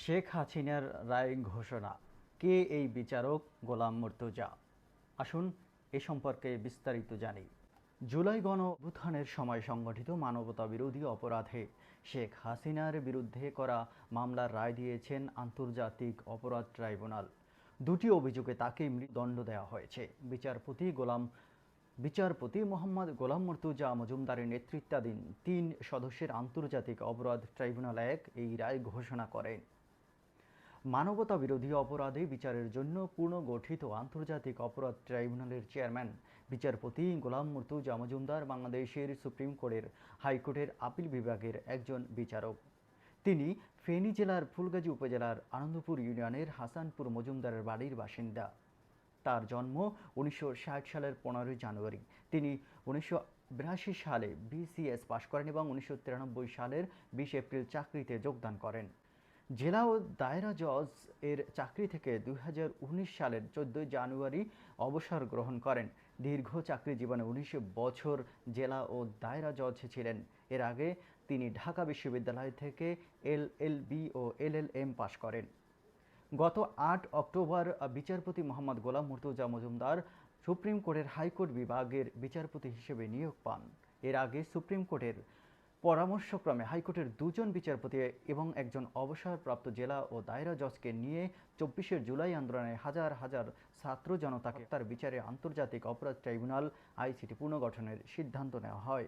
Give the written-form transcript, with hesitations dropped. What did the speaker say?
শেখ হাসিনার রায় ঘোষণা। কে এই বিচারক? গোলাম মুর্তজা। আসুন এ সম্পর্কে বিস্তারিত জানি। জুলাই গণ অভ্যুত্থানের সময় সংগঠিত মানবতাবিরোধী অপরাধে শেখ হাসিনার বিরুদ্ধে করা মামলার রায় দিয়েছেন আন্তর্জাতিক অপরাধ ট্রাইব্যুনাল। দুটি অভিযোগে তাকে মৃত্যুদণ্ড দেওয়া হয়েছে। বিচারপতি মোহাম্মদ গোলাম মুর্তজা মজুমদারের নেতৃত্বাধীন ৩ সদস্যের আন্তর্জাতিক অপরাধ ট্রাইব্যুনাল এই রায় ঘোষণা করেন। মানবতাবিরোধী অপরাধে বিচারের জন্য পুনর্গঠিত আন্তর্জাতিক অপরাধ ট্রাইব্যুনালের চেয়ারম্যান বিচারপতি গোলাম মুর্তজা মজুমদার বাংলাদেশের সুপ্রিম কোর্টের হাইকোর্টের আপিল বিভাগের একজন বিচারক। তিনি ফেনী জেলার ফুলগাজী উপজেলার আনন্দপুর ইউনিয়নের হাসানপুর মজুমদারের বাড়ির বাসিন্দা। তার জন্ম 1960 সালের 15 জানুয়ারি। তিনি 1982 সালে বিসিএস পাশ করেন এবং 1993 সালের 20 এপ্রিল চাকরিতে যোগদান করেন। জেলা ও দায়রা জজ এর চাকরি থেকে 2019 সালের 14 জানুয়ারি অবসর গ্রহণ করেন। দীর্ঘ চাকরি জীবনে 19 বছর জেলা ও দায়রা জজ ছিলেন। এর আগে তিনি ঢাকা বিশ্ববিদ্যালয় থেকে এলএলবি ও এলএলএম পাশ করেন। গত 8 অক্টোবর বিচারপতি মোহাম্মদ গোলাম মুর্তজা মজুমদার সুপ্রিম কোর্টের হাইকোর্ট বিভাগের বিচারপতি হিসেবে নিয়োগ পান। এর আগে সুপ্রিম কোর্টের পরামর্শক্রমে হাইকোর্টের 2 জন বিচারপতি এবং একজন অবসরপ্রাপ্ত জেলা ও দায়রা জজকে নিয়ে 24 জুলাই আন্দোলনে হাজার হাজার ছাত্র জনতাকে তার বিচারে আন্তর্জাতিক অপরাধ ট্রাইব্যুনাল আইসিটি পুনর্গঠনের সিদ্ধান্ত নেওয়া হয়।